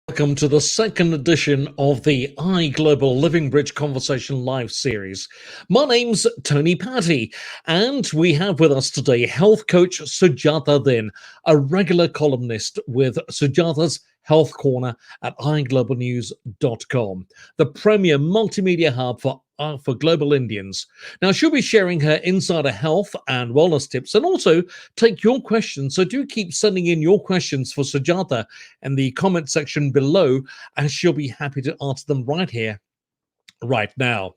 Welcome to the second edition of the iGlobal Living Bridge Conversation Live series. My name's Tony Patty, and we have with us today health coach Sujata Din, a regular columnist with Sujata's Health Corner at iGlobalnews.com, the premier multimedia hub for global Indians. Now, she'll be sharing her insider health and wellness tips and also take your questions. So do keep sending in your questions for Sujata in the comment section below, and she'll be happy to answer them right here, right now.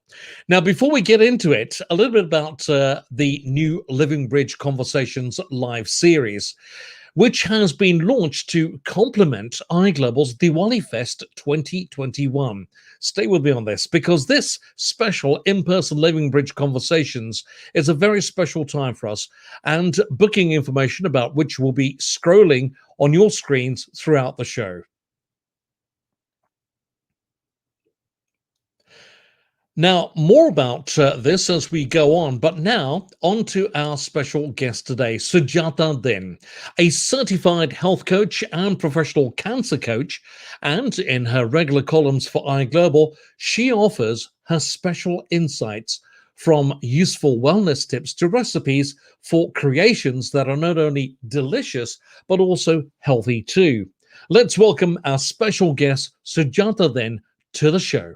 Now, before we get into it, a little bit about the new Living Bridge Conversations live series, which has been launched to complement iGlobal's Diwali Fest 2021. Stay with me on this, because this special in-person Living Bridge Conversations is a very special time for us, and booking information about which will be scrolling on your screens throughout the show. Now, more about this as we go on, but now on to our special guest today, Sujata Din, a certified health coach and professional cancer coach, and in her regular columns for iGlobal, she offers her special insights from useful wellness tips to recipes for creations that are not only delicious, but also healthy too. Let's welcome our special guest, Sujata Din, to the show.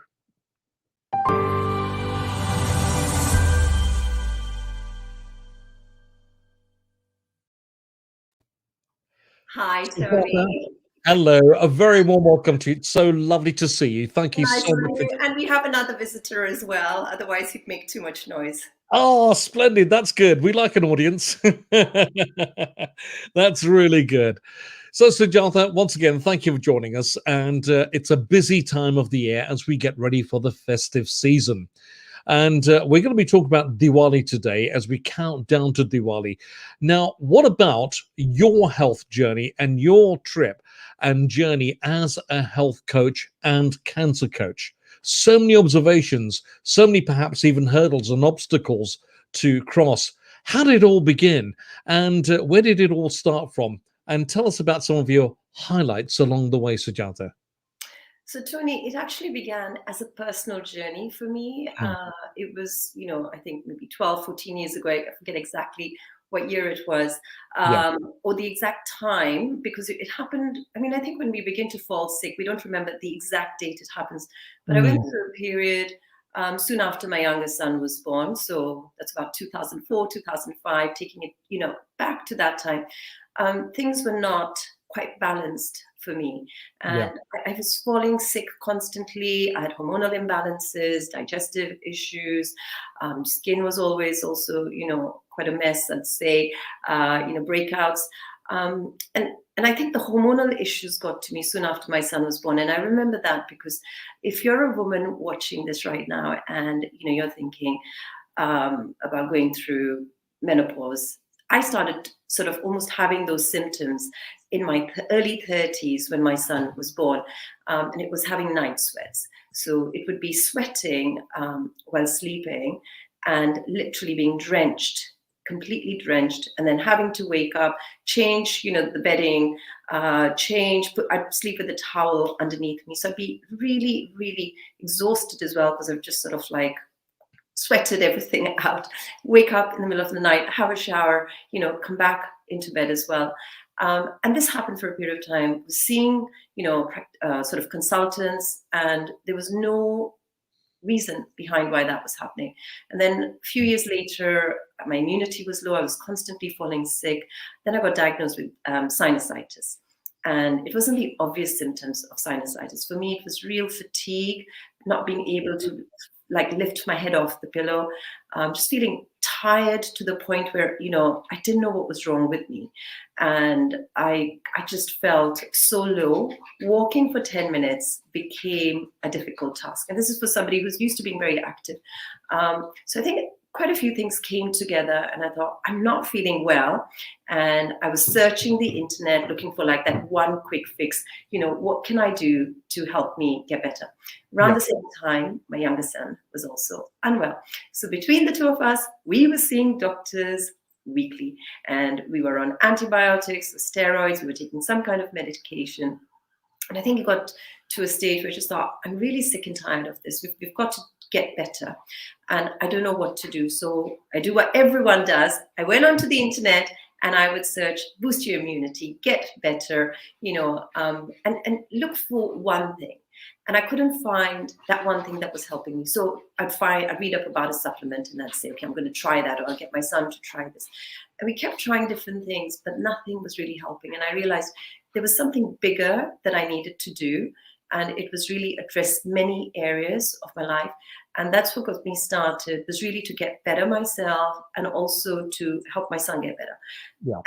Hi, Tony. Hello, a very warm welcome to you. It's so lovely to see you. Thank you so much. And we have another visitor as well. Otherwise, he'd make too much noise. Oh, splendid. That's good. We like an audience. That's really good. So, Sujata, once again, thank you for joining us. And it's a busy time of the year as we get ready for the festive season. And we're going to be talking about Diwali today as we count down to Diwali. Now, what about your health journey and your trip and journey as a health coach and cancer coach? So many observations, so many perhaps even hurdles and obstacles to cross. How did it all begin? And where did it all start from? And tell us about some of your highlights along the way, Sujata. So, Tony, it actually began as a personal journey for me. It was, I think maybe 12, 14 years ago. I forget exactly what year it was, or the exact time, because it happened. I mean, I think when we begin to fall sick, we don't remember the exact date it happens. But I went through a period soon after my youngest son was born. So that's about 2004, 2005, taking it, back to that time. Things were not quite balanced for me. And I was falling sick constantly. I had hormonal imbalances, digestive issues. Skin was always also, quite a mess, I'd say, breakouts. And I think the hormonal issues got to me soon after my son was born. And I remember that because if you're a woman watching this right now and, you're thinking about going through menopause, I started sort of almost having those symptoms in my early 30s when my son was born, and it was having night sweats. So it would be sweating while sleeping and literally being drenched, completely drenched, and then having to wake up, change, the bedding, I'd sleep with a towel underneath me. So I'd be really, really exhausted as well because I've just sort of like sweated everything out, wake up in the middle of the night, have a shower, come back into bed as well. And this happened for a period of time, seeing, sort of consultants, and there was no reason behind why that was happening. And then a few years later, my immunity was low. I was constantly falling sick. Then I got diagnosed with sinusitis. And it wasn't the obvious symptoms of sinusitis. For me, it was real fatigue, not being able to lift my head off the pillow, just feeling tired to the point where, I didn't know what was wrong with me. And I just felt so low. Walking for 10 minutes became a difficult task. And this is for somebody who's used to being very active. So I think quite a few things came together and I thought, I'm not feeling well. And I was searching the internet, looking for that one quick fix. What can I do to help me get better? Around the same time, my younger son was also unwell. So between the two of us, we were seeing doctors weekly. And we were on antibiotics, steroids, we were taking some kind of medication. And I think it got to a stage where I just thought, I'm really sick and tired of this. We've got to get better. And I don't know what to do. So I do what everyone does. I went onto the internet and I would search, boost your immunity, get better, and look for one thing. And I couldn't find that one thing that was helping me. So I'd read up about a supplement and I'd say, okay, I'm going to try that, or I'll get my son to try this. And we kept trying different things, but nothing was really helping. And I realized there was something bigger that I needed to do. And it was really address many areas of my life. And that's what got me started, was really to get better myself and also to help my son get better. Yeah.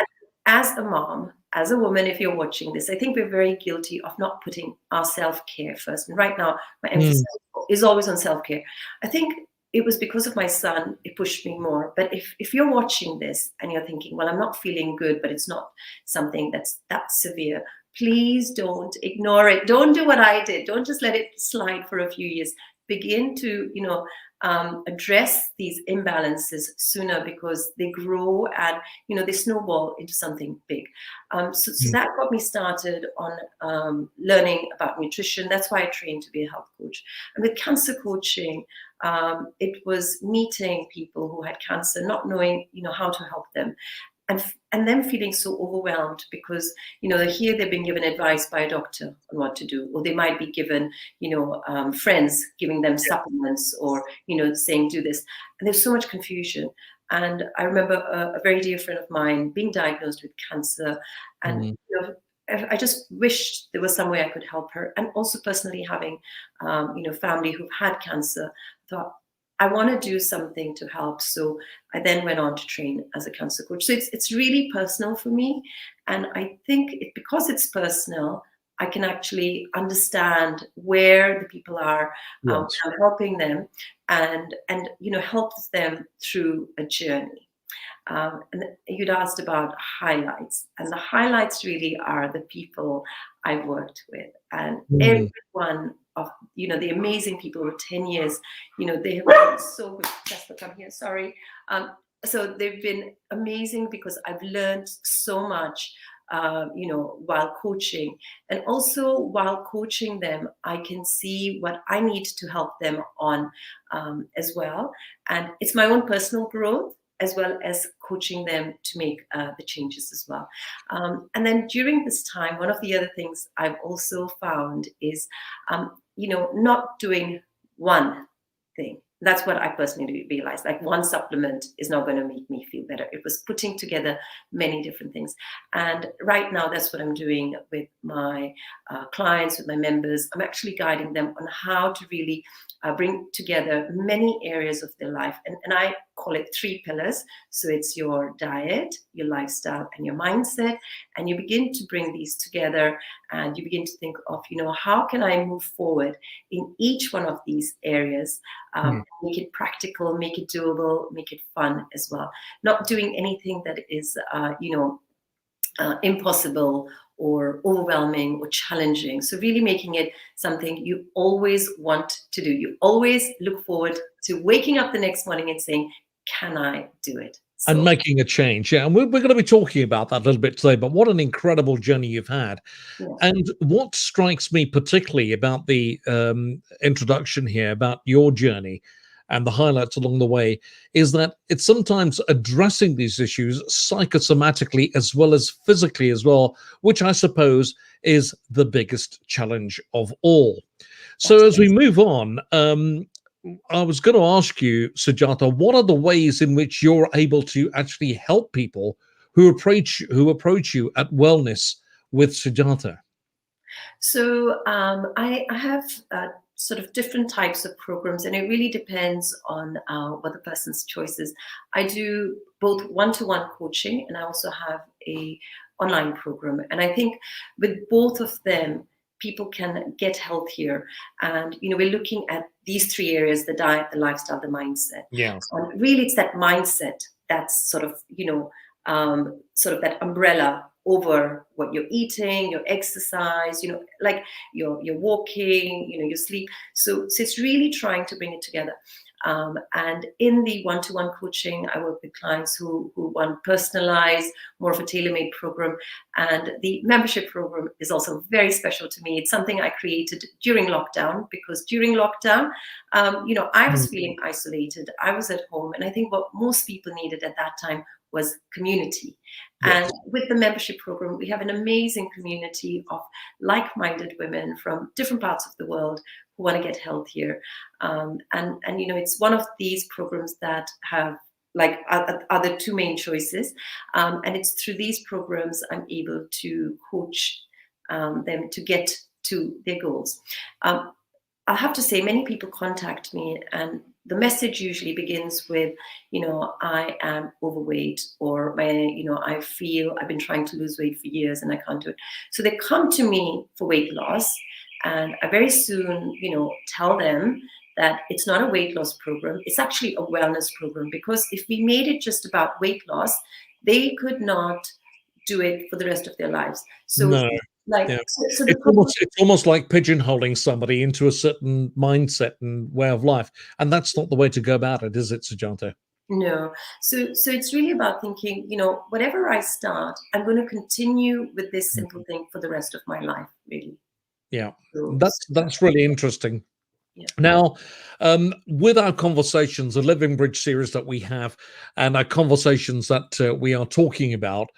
As a mom, as a woman, if you're watching this, I think we're very guilty of not putting our self-care first. And right now, my emphasis is always on self-care. I think it was because of my son, it pushed me more. But if you're watching this and you're thinking, well, I'm not feeling good, but it's not something that's that severe, please don't ignore it. Don't do what I did. Don't just let it slide for a few years. Begin to, address these imbalances sooner, because they grow and, they snowball into something big. So that got me started on learning about nutrition. That's why I trained to be a health coach. And with cancer coaching, it was meeting people who had cancer, not knowing, how to help them. And them feeling so overwhelmed because, here they've been given advice by a doctor on what to do, or they might be given, friends giving them supplements, or, saying do this. And there's so much confusion. And I remember a very dear friend of mine being diagnosed with cancer. And, I just wished there was some way I could help her. And also personally having, family who've had cancer, thought, I want to do something to help. So I then went on to train as a cancer coach. So it's really personal for me. And I think because it's personal, I can actually understand where the people are, I'm helping them, and help them through a journey. And you'd asked about highlights, and the highlights really are the people I've worked with, and everyone of the amazing people over 10 years, they have been so good. Jasper, come here. Sorry. So they've been amazing because I've learned so much. While coaching, and also while coaching them, I can see what I need to help them on as well. And it's my own personal growth, as well as coaching them to make the changes as well. And then during this time, one of the other things I've also found is, not doing one thing. That's what I personally realized. Like, one supplement is not going to make me feel better. It was putting together many different things. And right now, that's what I'm doing with my clients, with my members. I'm actually guiding them on how to really bring together many areas of their life. And I call it 3 pillars. So it's your diet, your lifestyle, and your mindset. And you begin to bring these together, and you begin to think of, how can I move forward in each one of these areas? Make it practical, make it doable, make it fun as well. Not doing anything that is, impossible or overwhelming or challenging. So really making it something you always want to do. You always look forward to waking up the next morning and saying, can I do it? And making a change. Yeah. And we're going to be talking about that a little bit today, but what an incredible journey you've had. Yeah. And what strikes me particularly about the introduction here, about your journey and the highlights along the way, is that it's sometimes addressing these issues psychosomatically as well as physically as well, which I suppose is the biggest challenge of all. So as we move on, I was going to ask you, Sujata, what are the ways in which you're able to actually help people who approach you at Wellness with Sujata? So I have sort of different types of programs, and it really depends on what the person's choice is. I do both one-to-one coaching, and I also have a online program. And I think with both of them, people can get healthier. And, we're looking at these 3 areas: the diet, the lifestyle, the mindset. Yeah. And really, it's that mindset that's sort of, sort of that umbrella over what you're eating, your exercise, like you're walking, your sleep. So it's really trying to bring it together. And in the one-to-one coaching, I work with clients who want personalized, more of a tailor-made program. And the membership program is also very special to me. It's something I created during lockdown, because during lockdown, I was feeling isolated. I was at home. And I think what most people needed at that time was community. Yes. And with the membership program, we have an amazing community of like-minded women from different parts of the world who want to get healthier. And it's one of these programs that have are the two main choices. And it's through these programs I'm able to coach them to get to their goals. I'll have to say, many people contact me, and the message usually begins with, I am overweight, or I feel I've been trying to lose weight for years and I can't do it. So they come to me for weight loss, and I very soon, tell them that it's not a weight loss program. It's actually a wellness program, because if we made it just about weight loss, they could not do it for the rest of their lives. So No. like, Yeah. so the It's almost like pigeonholing somebody into a certain mindset and way of life, and that's not the way to go about it, is it, Sujata? No. So it's really about thinking, whatever I start, I'm going to continue with this simple thing for the rest of my life, really. Yeah, So, that's really interesting. yeah. Now, with our conversations, the Living Bridge series that we have, and our conversations that we are talking about,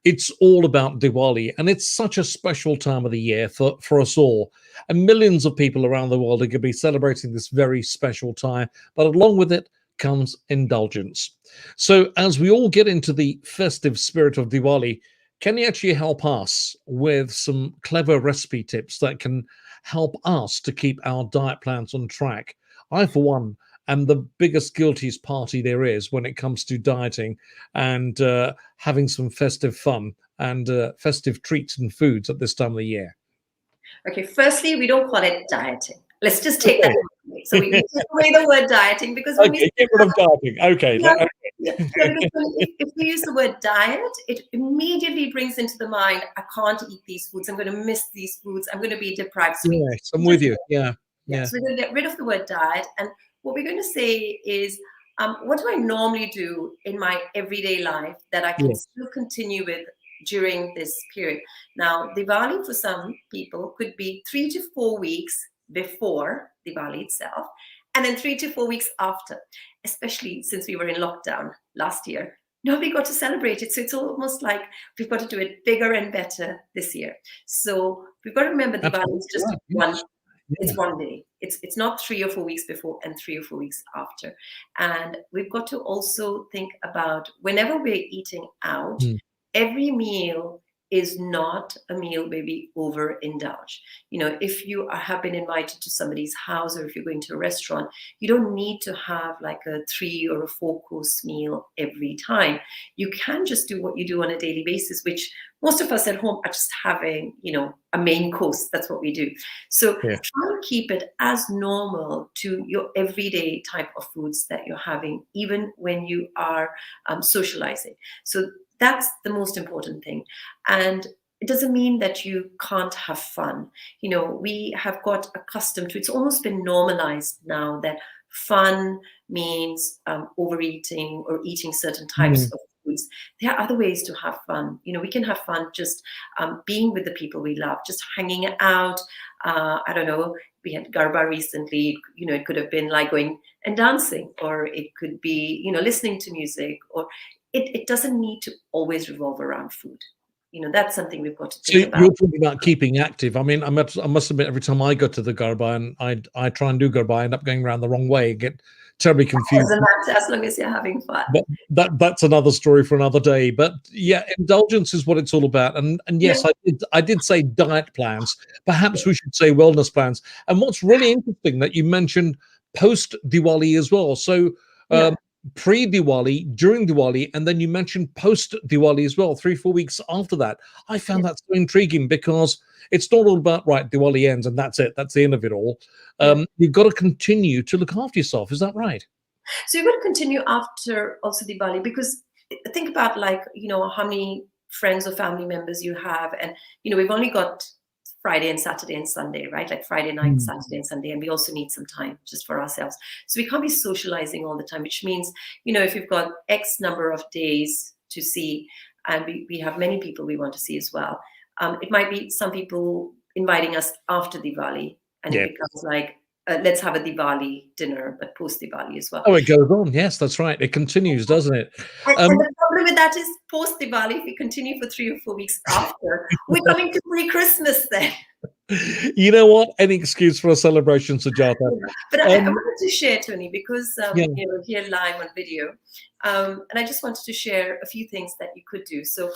it's all about Diwali, and it's such a special time of the year for us all. And millions of people around the world are going to be celebrating this very special time, but along with it comes indulgence. So, as we all get into the festive spirit of Diwali, can you actually help us with some clever recipe tips that can help us to keep our diet plans on track? I, for one, am the biggest guiltiest party there is when it comes to dieting and having some festive fun and festive treats and foods at this time of the year. Okay, firstly, we don't call it dieting. Let's just take that Okay. away. So we take away the word dieting, because when we Okay, get rid of dieting. Okay. yeah, yeah, because if we use the word diet, it immediately brings into the mind, I can't eat these foods. I'm going to miss these foods. I'm going to be deprived. So we Yes, I'm with just you. Yeah. Yeah, Yeah. so we're going to get rid of the word diet. And what we're going to say is, what do I normally do in my everyday life that I can Yes. still continue with during this period? Now, Diwali for some people could be 3 to 4 weeks before Diwali itself, and then 3 to 4 weeks after, especially since we were in lockdown last year. Nobody got to celebrate it. So it's almost like we've got to do it bigger and better this year. So we've got to remember Diwali Absolutely is just right. one Yes. Yeah. it's one day. It's not 3 or 4 weeks before and 3 or 4 weeks after. And we've got to also think about, whenever we're eating out, Mm. every meal is not a meal where we overindulge. If you have been invited to somebody's house, or if you're going to a restaurant, you don't need to have like a 3 or a 4-course meal every time. You can just do what you do on a daily basis, which most of us at home are just having, a main course. That's what we do. So Yeah. try and keep it as normal to your everyday type of foods that you're having, even when you are socializing. So that's the most important thing. And it doesn't mean that you can't have fun. We have got accustomed to, it's almost been normalized now that fun means overeating or eating certain types Mm. of foods. There are other ways to have fun. We can have fun just being with the people we love, just hanging out. I don't know. We had Garba recently. It could have been like going and dancing, or it could be, listening to music, or it doesn't need to always revolve around food. That's something we've got to So think about. you're talking about keeping active. I mean, I must admit, every time I go to the Garba and I try and do Garba, I end up going around the wrong way and get terribly confused. Doesn't matter as long as you're having fun. But that's another story for another day. But yeah, indulgence is what it's all about. And Yeah. yes, I did say diet plans. Perhaps we should say wellness plans. And what's really interesting that you mentioned post Diwali as well. So Yeah. pre Diwali, during Diwali, and then you mentioned post Diwali as well, 3-4 weeks after that. I Yeah. found that so intriguing, because it's not all about, right, Diwali ends and that's it. That's the end of it all. Yeah. You've got to continue to look after yourself. Is that right? So you're going to continue after also Diwali, because think about, like, how many friends or family members you have, and we've only got Friday and Saturday and Sunday, right? Like Friday night, Saturday and Sunday. And we also need some time just for ourselves. So we can't be socializing all the time, which means, if you've got X number of days to see, and we have many people we want to see as well. It might be some people inviting us after Diwali, and it becomes like, let's have a Diwali dinner, but post Diwali as well. Oh, it goes on. Yes, that's right. It continues, doesn't it? And the problem with that is post Diwali, if we continue for 3 or 4 weeks after, we're coming to pre-Christmas then. You know what? Any excuse for a celebration, Sujata. But I wanted to share, Tony, because here live on video, and I just wanted to share a few things that you could do. So,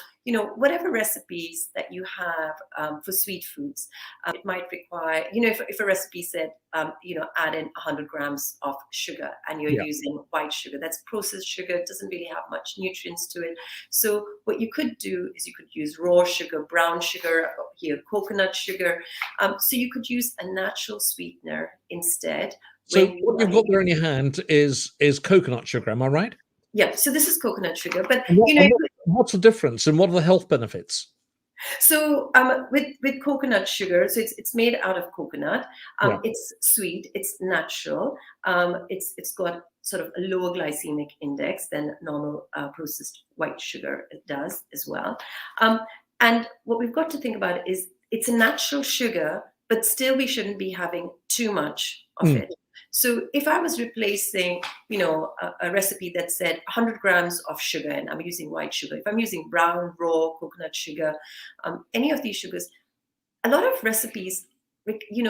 whatever recipes that you have for sweet foods, it might require, if a recipe said, add in 100 grams of sugar, and you're using white sugar, that's processed sugar. It doesn't really have much nutrients to it. So what you could do is you could use raw sugar, brown sugar, here coconut sugar. So you could use a natural sweetener instead. So what you've got there in your hand is coconut sugar, am I right? Yeah, so this is coconut sugar, but what's the difference and what are the health benefits? So with coconut sugar, so it's made out of coconut. It's sweet, it's natural. It's got sort of a lower glycemic index than normal processed white sugar does as well. And what we've got to think about is it's a natural sugar, but still we shouldn't be having too much of it. So if I was replacing, a recipe that said 100 grams of sugar, and I'm using white sugar, if I'm using brown, raw coconut sugar, any of these sugars, a lot of recipes,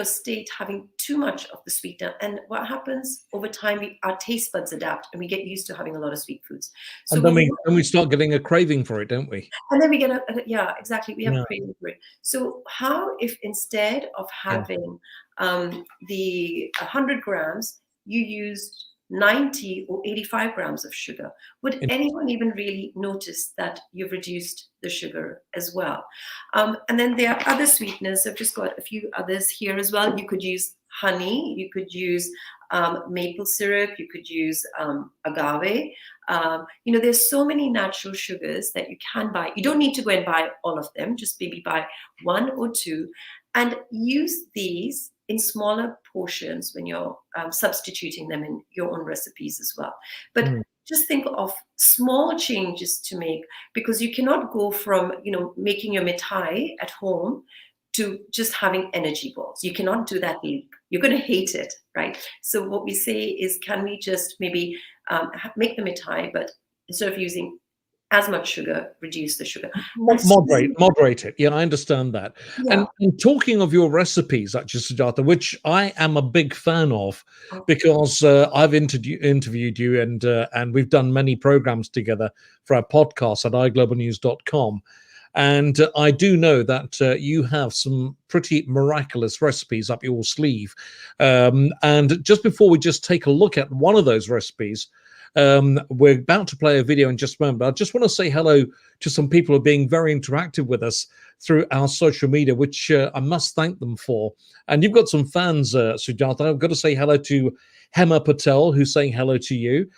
state having too much of the sweetener. And what happens over time, our taste buds adapt and we get used to having a lot of sweet foods. So and then we start getting a craving for it, don't we? And then we get exactly. We have a craving for it. So how if instead of having the 100 grams, you used 90 or 85 grams of sugar? Would anyone even really notice that you've reduced the sugar as well? And then there are other sweeteners. I've just got a few others here as well. You could use honey, you could use maple syrup, you could use agave. There's so many natural sugars that you can buy. You don't need to go and buy all of them, just maybe buy 1 or 2 and use these in smaller portions when you're substituting them in your own recipes as well. But just think of small changes to make, because you cannot go from, making your mithai at home to just having energy balls. You cannot do that leap. You're going to hate it, right? So what we say is, can we just maybe make the mithai, but instead of using as much sugar, reduce the sugar. Moderate it. Yeah, I understand that. Yeah. And talking of your recipes, actually, Sujata, which I am a big fan of, because I've interviewed you and we've done many programs together for our podcast at iGlobalnews.com. And I do know that you have some pretty miraculous recipes up your sleeve. And just before we just take a look at one of those recipes, we're about to play a video in just a moment, but I just want to say hello to some people who are being very interactive with us through our social media, which I must thank them for. And you've got some fans, Sujata. I've got to say hello to Hema Patel, who's saying hello to you.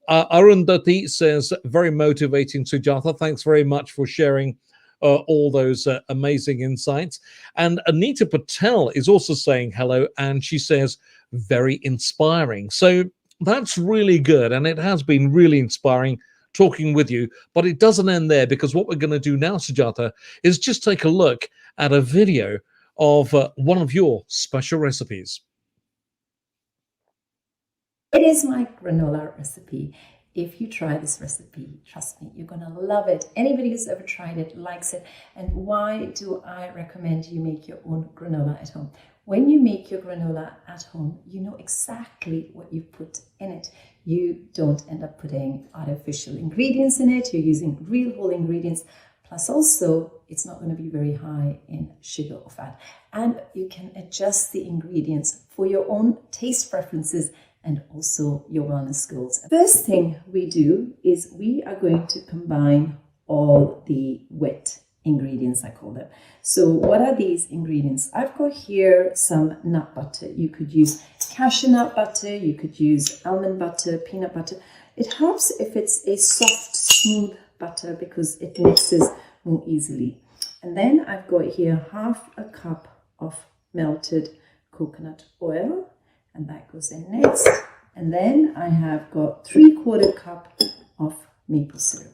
Arundhati says, very motivating, Sujata. Thanks very much for sharing all those amazing insights. And Anita Patel is also saying hello, and she says, very inspiring. So that's really good, and it has been really inspiring talking with you. But it doesn't end there, because what we're going to do now, Sujata, is just take a look at a video of one of your special recipes. It is my granola recipe. If you try this recipe, trust me, you're going to love it. Anybody who's ever tried it likes it. And why do I recommend you make your own granola at home? When you make your granola at home, you know exactly what you put in it. You don't end up putting artificial ingredients in it. You're using real whole ingredients. Plus also, it's not going to be very high in sugar or fat. And you can adjust the ingredients for your own taste preferences and also your wellness goals. First thing we do is we are going to combine all the wet ingredients, I call them. So what are these ingredients? I've got here some nut butter. You could use cashew nut butter, you could use almond butter, peanut butter. It helps if it's a soft, smooth butter because it mixes more easily. And then I've got here half a cup of melted coconut oil, and that goes in next. And then I have got 3/4 cup of maple syrup.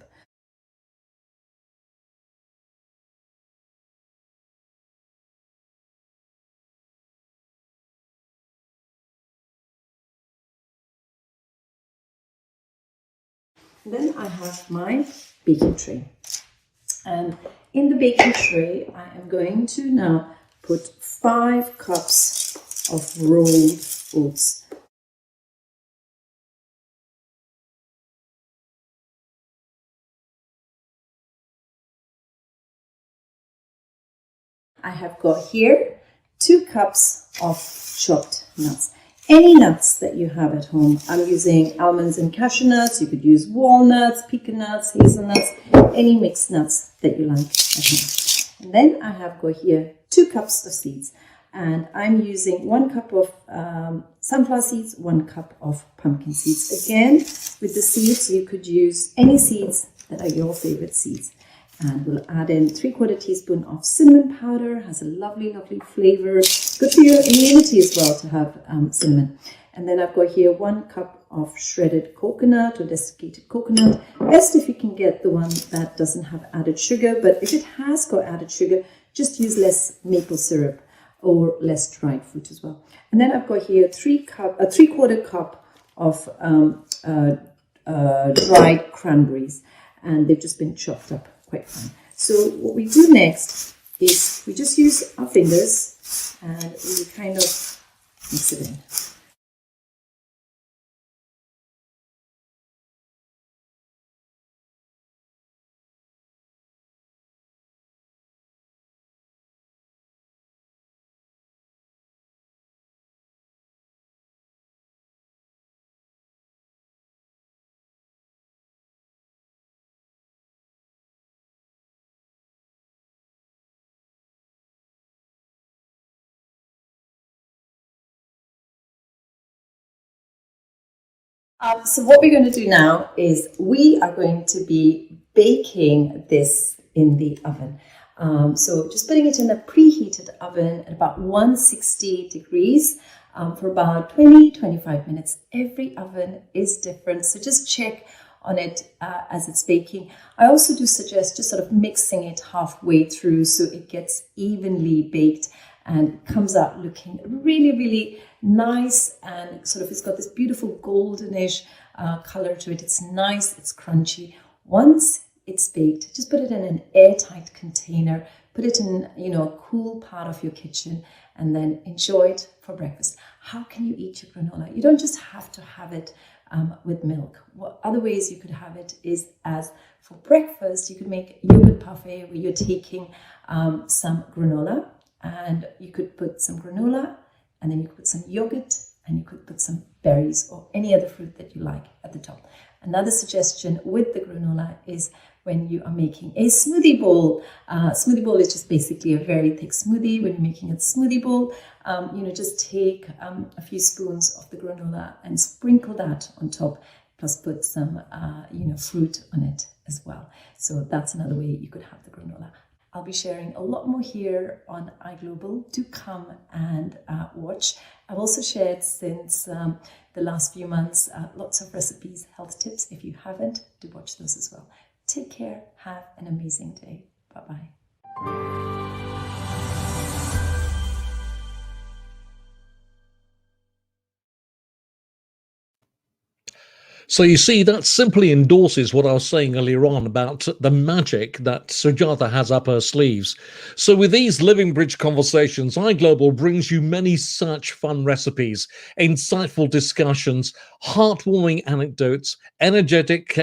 Then I have my baking tray. And in the baking tray, I am going to now put 5 cups of rolled oats. I have got here 2 cups of chopped nuts. Any nuts that you have at home. I'm using almonds and cashew nuts. You could use walnuts, pecan nuts, hazelnuts, any mixed nuts that you like at home. And then I have got here 2 cups of seeds. And I'm using 1 cup of sunflower seeds, 1 cup of pumpkin seeds. Again, with the seeds, you could use any seeds that are your favorite seeds. And we'll add in 3/4 teaspoon of cinnamon powder. Has a lovely, lovely flavor. Good for your immunity as well to have cinnamon. And then I've got here 1 cup of shredded coconut or desiccated coconut. Best if you can get the one that doesn't have added sugar. But if it has got added sugar, just use less maple syrup or less dried fruit as well. And then I've got here 3/4 cup of dried cranberries. And they've just been chopped up quite fine. So what we do next is we just use our fingers and we kind of mix it in. So what we're going to do now is we are going to be baking this in the oven. So just putting it in a preheated oven at about 160 degrees for about 20-25 minutes. Every oven is different, so just check on it as it's baking. I also do suggest just sort of mixing it halfway through so it gets evenly baked and comes out looking really, really nice, and sort of it's got this beautiful goldenish color to it. It's nice, it's crunchy. Once it's baked, just put it in an airtight container, put it in, a cool part of your kitchen, and then enjoy it for breakfast. How can you eat your granola? You don't just have to have it with milk. What other ways you could have it is as for breakfast, you could make yogurt parfait where you're taking some granola, and you could put some granola, and then you could put some yogurt, and you could put some berries or any other fruit that you like at the top. Another suggestion with the granola is when you are making a smoothie bowl. Smoothie bowl is just basically a very thick smoothie. When you're making a smoothie bowl, just take a few spoons of the granola and sprinkle that on top, plus put some, fruit on it as well. So that's another way you could have the granola. I'll be sharing a lot more here on iGlobal. Do come and watch. I've also shared since the last few months lots of recipes, health tips. If you haven't, do watch those as well. Take care. Have an amazing day. Bye-bye. So you see, that simply endorses what I was saying earlier on about the magic that Sujata has up her sleeves. So with these Living Bridge conversations, iGlobal brings you many such fun recipes, insightful discussions, heartwarming anecdotes, energetic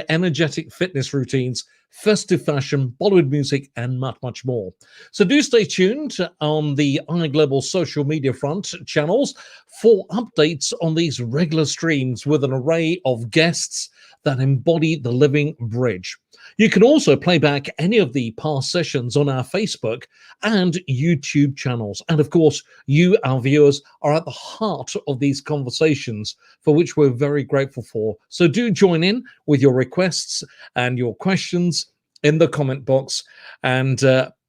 fitness routines, festive fashion, Bollywood music, and much, much more. So do stay tuned on the iGlobal social media front channels for updates on these regular streams with an array of guests that embody the Living Bridge. You can also play back any of the past sessions on our Facebook and YouTube channels. And of course, you, our viewers, are at the heart of these conversations, for which we're very grateful for. So do join in with your requests and your questions in the comment box, and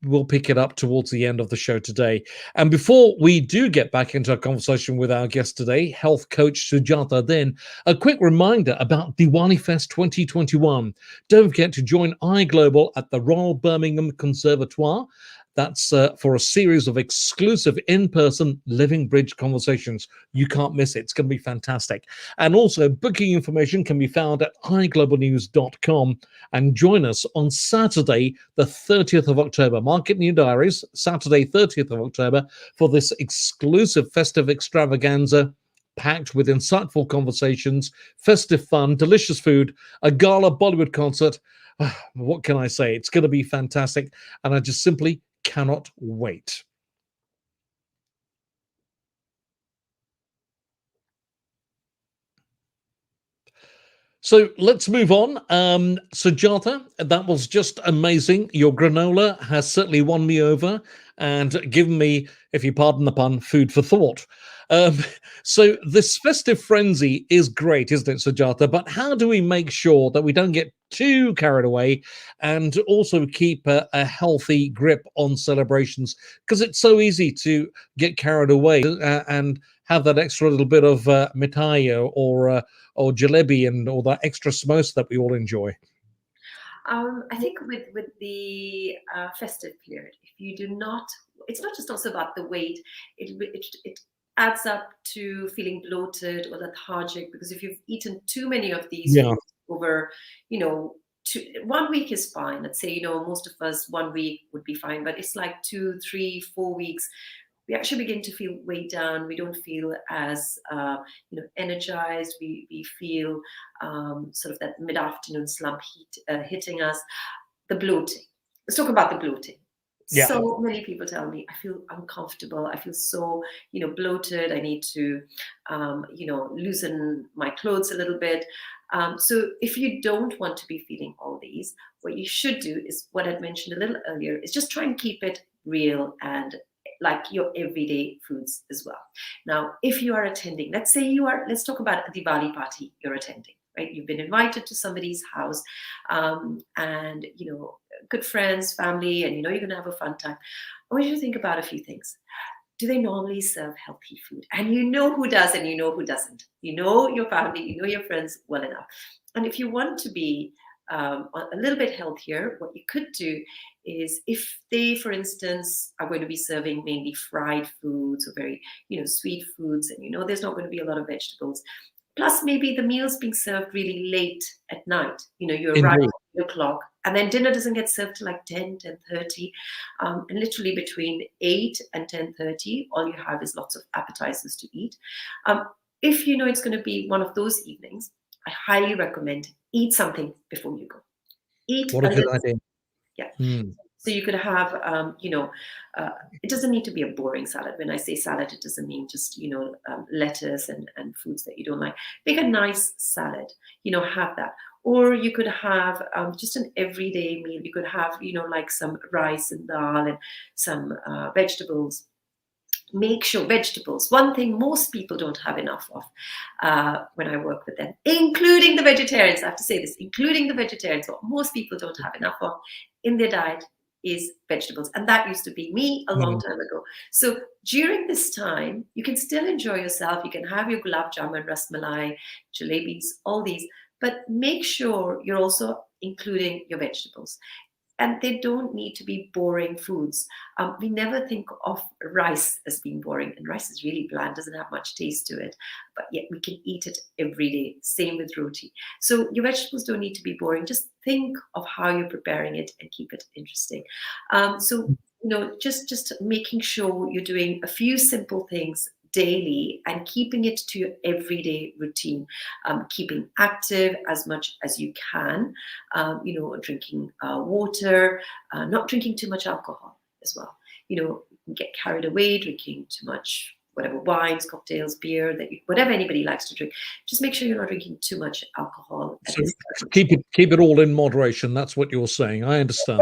we'll pick it up towards the end of the show today. And before we do get back into a conversation with our guest today, health coach Sujata Din, a quick reminder about Diwali Fest 2021. Don't forget to join iGlobal at the Royal Birmingham Conservatoire. That's for a series of exclusive in-person Living Bridge conversations. You can't miss it. It's going to be fantastic. And also, booking information can be found at iglobalnews.com. And join us on Saturday, the 30th of October. Mark it in your diaries, Saturday, 30th of October, for this exclusive festive extravaganza packed with insightful conversations, festive fun, delicious food, a gala Bollywood concert. What can I say? It's going to be fantastic. And I just simply cannot wait. So let's move on. Sujata, that was just amazing. Your granola has certainly won me over and given me, if you pardon the pun, food for thought. Um, so this festive frenzy is great, isn't it, Sujata? But how do we make sure that we don't get too carried away and also keep a healthy grip on celebrations? Because it's so easy to get carried away and have that extra little bit of mithai or jalebi and all that extra samosa that we all enjoy. I think with the festive period, if you do not, it's not just also about the weight. It adds up to feeling bloated or lethargic, because if you've eaten too many of these Yeah. foods over, 1 week is fine. Let's say, most of us 1 week would be fine, but it's like 2, 3, 4 weeks. We actually begin to feel weighed down. We don't feel as energized. We feel sort of that mid-afternoon slump hitting us. The bloating. Let's talk about the bloating. Yeah. So many people tell me I feel uncomfortable. I feel so bloated. I need to loosen my clothes a little bit. So if you don't want to be feeling all these, what you should do is what I'd mentioned a little earlier, is just try and keep it real and like your everyday foods as well. Now, if you are attending, let's talk about a Diwali party you're attending, right? You've been invited to somebody's house, and good friends, family, and you're going to have a fun time. I want you to think about a few things. Do they normally serve healthy food? And you know who does and you know who doesn't. You know your family, you know your friends well enough. And if you want to be a little bit healthier, what you could do is, if they, for instance, are going to be serving mainly fried foods or very, sweet foods, and there's not going to be a lot of vegetables. Plus, maybe the meal's being served really late at night. You arrive Indeed. at 8 o'clock, and then dinner doesn't get served till like 10, 10:30. And literally between 8 and 10:30, all you have is lots of appetizers to eat. If you know it's going to be one of those evenings, I highly recommend eat something before you go. Eat What a good little. idea. Yeah. Mm. So you could have, it doesn't need to be a boring salad. When I say salad, it doesn't mean just, lettuce and foods that you don't like. Make a nice salad, have that. Or you could have just an everyday meal. You could have, like some rice and dal and some vegetables. Make sure vegetables, one thing most people don't have enough of when I work with them, including the vegetarians. I have to say this, including the vegetarians, what most people don't have enough of in their diet is vegetables. And that used to be me a long time ago. So during this time, you can still enjoy yourself. You can have your gulab jamun, ras malai, jalebis, all these, but make sure you're also including your vegetables. And they don't need to be boring foods. We never think of rice as being boring, and rice is really bland, doesn't have much taste to it, but yet we can eat it every day. Same with roti. So your vegetables don't need to be boring. Just think of how you're preparing it and keep it interesting. Just making sure you're doing a few simple things daily and keeping it to your everyday routine, keeping active as much as you can, drinking water, not drinking too much alcohol as well. You can get carried away drinking too much, whatever, wines, cocktails, beer, whatever anybody likes to drink. Just make sure you're not drinking too much alcohol. So keep it all in moderation. That's what you're saying. I understand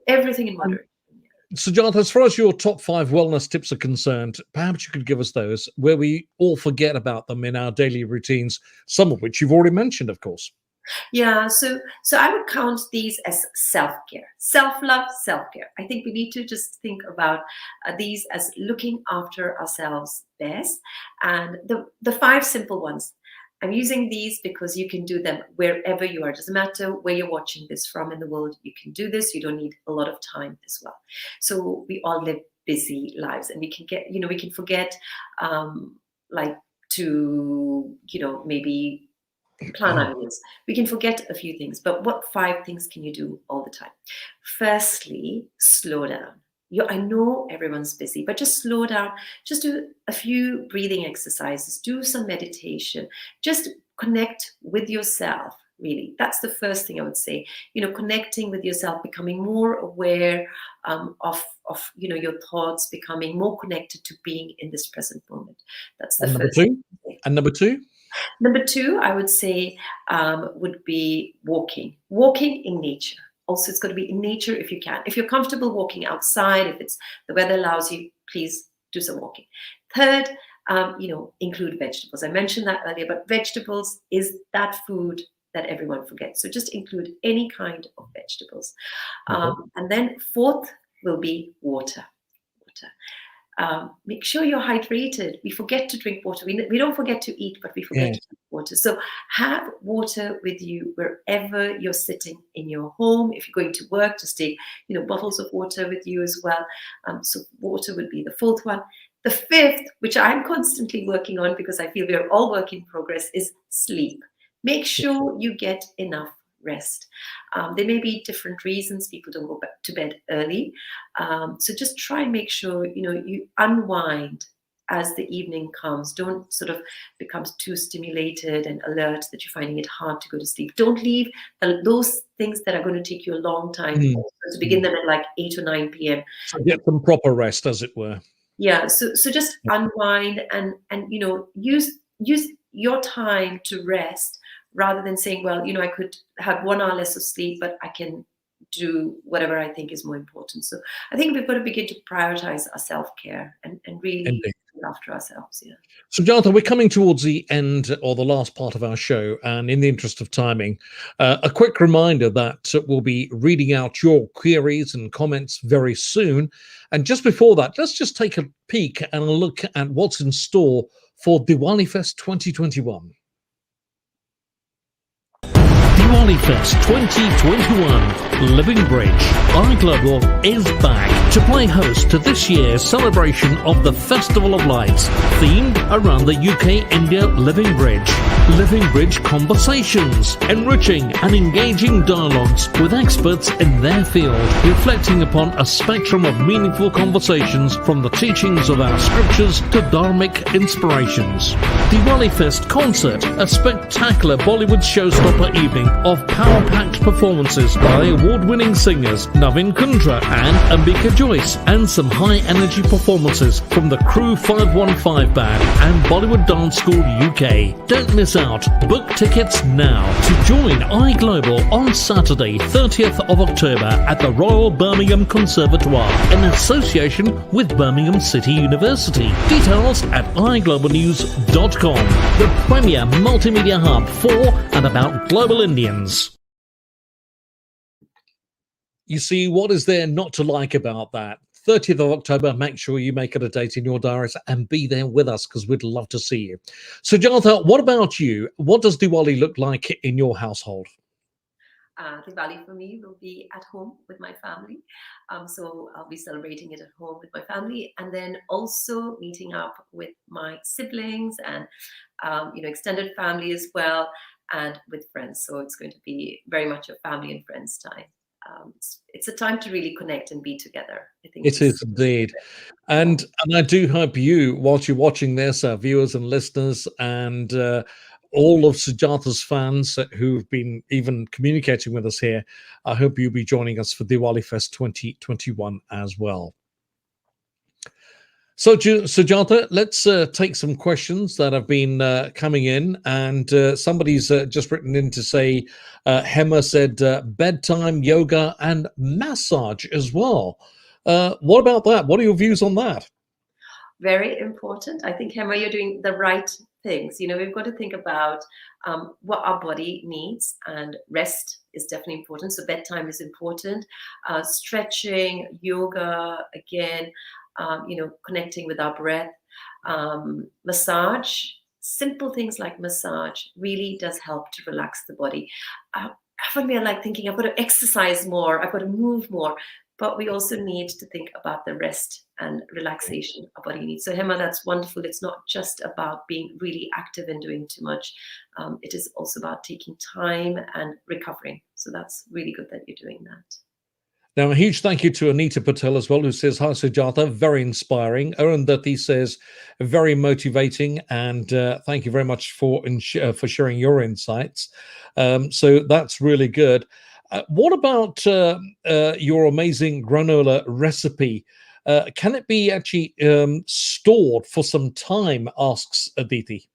everything in moderation. Sujata, as far as your top 5 wellness tips are concerned, perhaps you could give us those where we all forget about them in our daily routines, some of which you've already mentioned, of course. Yeah, so I would count these as self-care, self-love, self-care. I think we need to just think about these as looking after ourselves best. And the five simple ones. I'm using these because you can do them wherever you are. It doesn't matter where you're watching this from in the world. You can do this. You don't need a lot of time as well. So we all live busy lives, and we can get, we can forget, like to, maybe plan ideas. We can forget a few things, but what five things can you do all the time? Firstly, slow down. I know everyone's busy, but just slow down. Just do a few breathing exercises, do some meditation, just connect with yourself. Really, that's the first thing I would say. Connecting with yourself, becoming more aware of your thoughts, becoming more connected to being in this present moment. That's the And number first two? thing. And number two? Number two, I would say, would be walking. Walking in nature. Also, it's got to be in nature if you can. If you're comfortable walking outside, if the weather allows you, please do some walking. Third, include vegetables. I mentioned that earlier, but vegetables is that food that everyone forgets. So just include any kind of vegetables. And then fourth will be water. Make sure you're hydrated. We forget to drink water. We don't forget to eat, but we forget to drink water. So have water with you wherever you're sitting in your home. If you're going to work, just take bottles of water with you as well. So water would be the fourth one. The fifth, which I'm constantly working on because I feel we're all work in progress, is sleep. Make sure you get enough rest. There may be different reasons people don't go back to bed early. So just try and make sure, you unwind as the evening comes. Don't sort of become too stimulated and alert that you're finding it hard to go to sleep. Don't leave those things that are going to take you a long time to begin them at like 8 or 9 p.m. So get some proper rest, as it were. Yeah. So just unwind and use your time to rest, rather than saying, well, I could have 1 hour less of sleep, but I can do whatever I think is more important. So I think we've got to begin to prioritize our self-care and really look after ourselves. Yeah. Sujata, we're coming towards the end or the last part of our show, and in the interest of timing, a quick reminder that we'll be reading out your queries and comments very soon. And just before that, let's just take a peek and a look at what's in store for Diwali Fest 2021. Diwali Fest 2021, Living Bridge, iGlobal is back to play host to this year's celebration of the Festival of Lights, themed around the UK-India Living Bridge. Living Bridge conversations, enriching and engaging dialogues with experts in their field, reflecting upon a spectrum of meaningful conversations from the teachings of our scriptures to dharmic inspirations. Diwali Fest Concert, a spectacular Bollywood showstopper evening of power-packed performances by award-winning singers Navin Kundra and Ambika Joyce, and some high-energy performances from the Crew 515 Band and Bollywood Dance School UK. Don't miss out. Book tickets now to join iGlobal on Saturday, 30th of October at the Royal Birmingham Conservatoire in association with Birmingham City University. Details at iglobalnews.com, the premier multimedia hub for and about global Indians. You see, what is there not to like about that? 30th of October, make sure you make it a date in your diaries and be there with us, because we'd love to see you. Sujata, what about you? What does Diwali look like in your household? Diwali for me will be at home with my family. So I'll be celebrating it at home with my family, and then also meeting up with my siblings and, extended family as well, and with friends. So it's going to be very much a family and friends time. It's a time to really connect and be together. I think it is indeed. And I do hope you, whilst you're watching this, viewers and listeners, and all of Sujata's fans who've been even communicating with us here, I hope you'll be joining us for Diwali Fest 2021 as well. So, Sujata, let's take some questions that have been coming in. And somebody's just written in to say, Hema said bedtime, yoga, and massage as well. What about that? What are your views on that? very important. I think, Hema, you're doing the right things. We've got to think about what our body needs, and rest is definitely important. So bedtime is important. Stretching, yoga, again, connecting with our breath, massage. Simple things like massage really does help to relax the body. Often we are like thinking, I've got to exercise more, I've got to move more. But we also need to think about the rest and relaxation our body needs. So, Hema, that's wonderful. It's not just about being really active and doing too much. It is also about taking time and recovering. So that's really good that you're doing that. Now, a huge thank you to Anita Patel as well, who says, hi, Sujata, very inspiring. Arundhati says, very motivating, and thank you very much for sharing your insights. So that's really good. What about your amazing granola recipe? Can it be actually stored for some time, asks Aditi.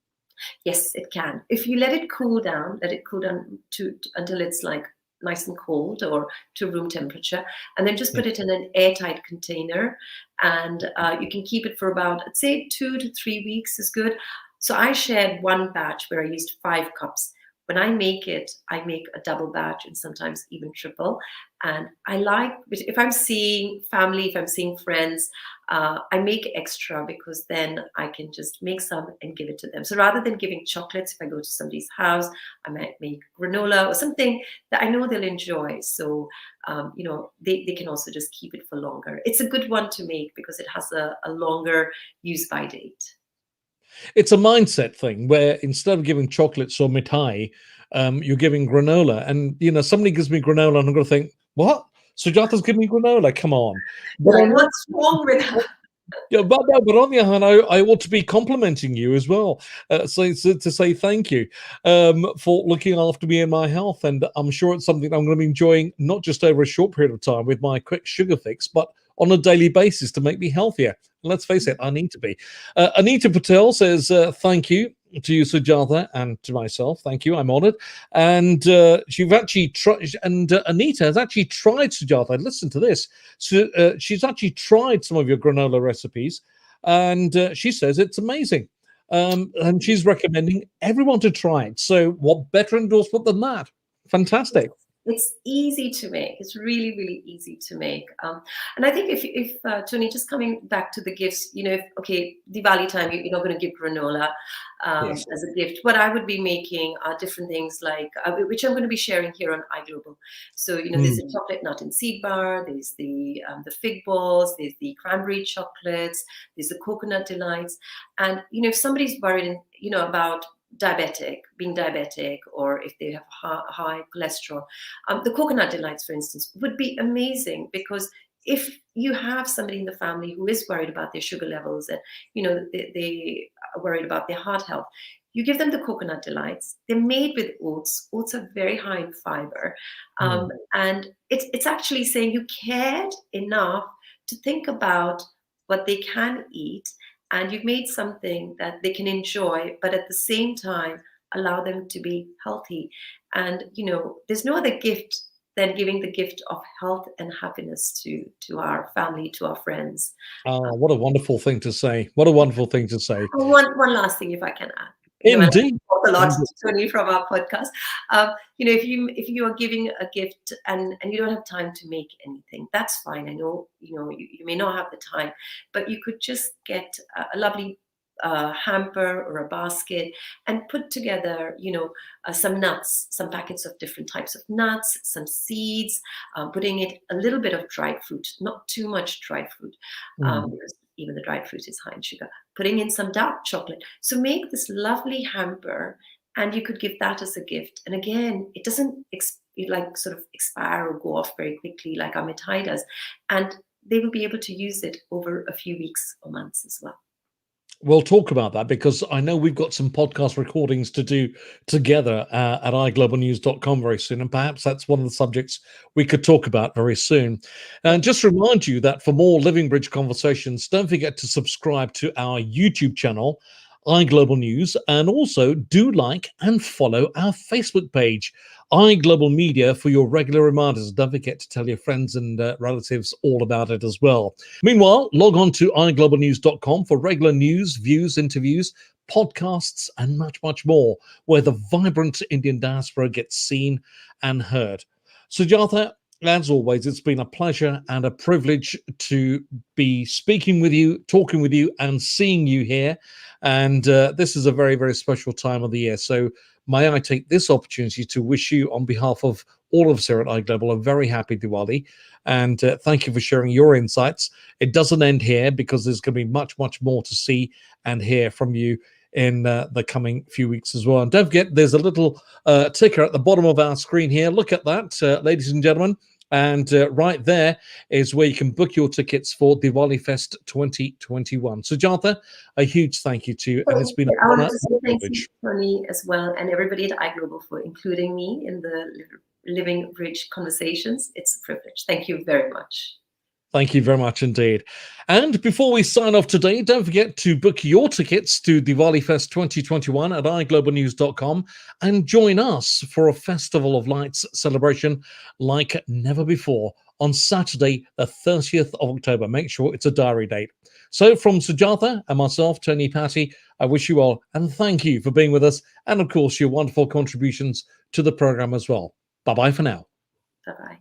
Yes, it can. If you let it cool down until it's like nice and cold or to room temperature, and then just put it in an airtight container, and you can keep it for about, I'd say 2 to 3 weeks is good. So I shared one batch where I used 5 cups. When I make it, I make a double batch and sometimes even triple. And I like, if I'm seeing family, if I'm seeing friends, I make extra, because then I can just make some and give it to them. So rather than giving chocolates, if I go to somebody's house, I might make granola or something that I know they'll enjoy. So, they can also just keep it for longer. It's a good one to make because it has a longer use-by date. It's a mindset thing where instead of giving chocolates or mithai, you're giving granola. And, somebody gives me granola and I'm going to think, what? Sujata's giving me granola? Come on. But like, what's wrong with her? Yeah, but on the other hand, I ought to be complimenting you as well. So to say thank you for looking after me and my health. And I'm sure it's something I'm going to be enjoying, not just over a short period of time with my quick sugar fix, but on a daily basis to make me healthier. Let's face it, I need to be. Anita Patel says, thank you to you, Sujata, and to myself. Thank you. I'm honored. And you've actually tried, and Anita has actually tried, Sujata. Listen to this. So she's actually tried some of your granola recipes, and she says it's amazing. And she's recommending everyone to try it. So what better endorsement than that? Fantastic. It's easy to make. It's really, really easy to make. And I think if Tony, just coming back to the gifts, Diwali time, you're not going to give granola Yes. as a gift. What I would be making are different things like, which I'm going to be sharing here on iGlobal. So, there's a chocolate nut and seed bar, there's the fig balls, there's the cranberry chocolates, there's the coconut delights. And, if somebody's worried, about being diabetic, or if they have high cholesterol, the coconut delights, for instance, would be amazing, because if you have somebody in the family who is worried about their sugar levels and they are worried about their heart health, you give them the coconut delights. They're made with oats. Oats are very high in fiber, and it's actually saying you cared enough to think about what they can eat, and you've made something that they can enjoy, but at the same time allow them to be healthy. And there's no other gift than giving the gift of health and happiness to our family, to our friends. What a wonderful thing to say. What a wonderful thing to say. One last thing, if I can add. Indeed. I talk a lot, Tony, from our podcast. If you are giving a gift and you don't have time to make anything, that's fine. I know, you may not have the time, but you could just get a lovely hamper or a basket and put together, some nuts, some packets of different types of nuts, some seeds, putting it a little bit of dried fruit, not too much dried fruit, because even the dried fruit is high in sugar, putting in some dark chocolate. So make this lovely hamper, and you could give that as a gift. And again, it doesn't sort of expire or go off very quickly like our mithai does. And they will be able to use it over a few weeks or months as well. We'll talk about that, because I know we've got some podcast recordings to do together at iglobalnews.com very soon. And perhaps that's one of the subjects we could talk about very soon. And just remind you that for more Living Bridge conversations, don't forget to subscribe to our YouTube channel. iGlobal News, and also do like and follow our Facebook page, iGlobal Media, for your regular reminders. Don't forget to tell your friends and relatives all about it as well. Meanwhile, log on to iglobalnews.com for regular news, views, interviews, podcasts, and much, much more, where the vibrant Indian diaspora gets seen and heard. Sujata, as always, it's been a pleasure and a privilege to be speaking with you, talking with you, and seeing you here. And this is a very, very special time of the year. So may I take this opportunity to wish you, on behalf of all of us here at iGlobal, a very happy Diwali. And thank you for sharing your insights. It doesn't end here, because there's going to be much, much more to see and hear from you in the coming few weeks as well. And don't forget, there's a little ticker at the bottom of our screen here. Look at that, ladies and gentlemen. And right there is where you can book your tickets for Diwali Fest 2021. Sujata, a huge thank you to you, and it's been an honor and Thank you, privilege. Tony, as well, and everybody at iGlobal for including me in the Living Rich Conversations. It's a privilege. Thank you very much. Thank you very much indeed. And before we sign off today, don't forget to book your tickets to Diwali Fest 2021 at iglobalnews.com and join us for a Festival of Lights celebration like never before on Saturday, the 30th of October. Make sure it's a diary date. So from Sujata and myself, Tony Patty, I wish you all and thank you for being with us, and of course your wonderful contributions to the program as well. Bye-bye for now. Bye-bye.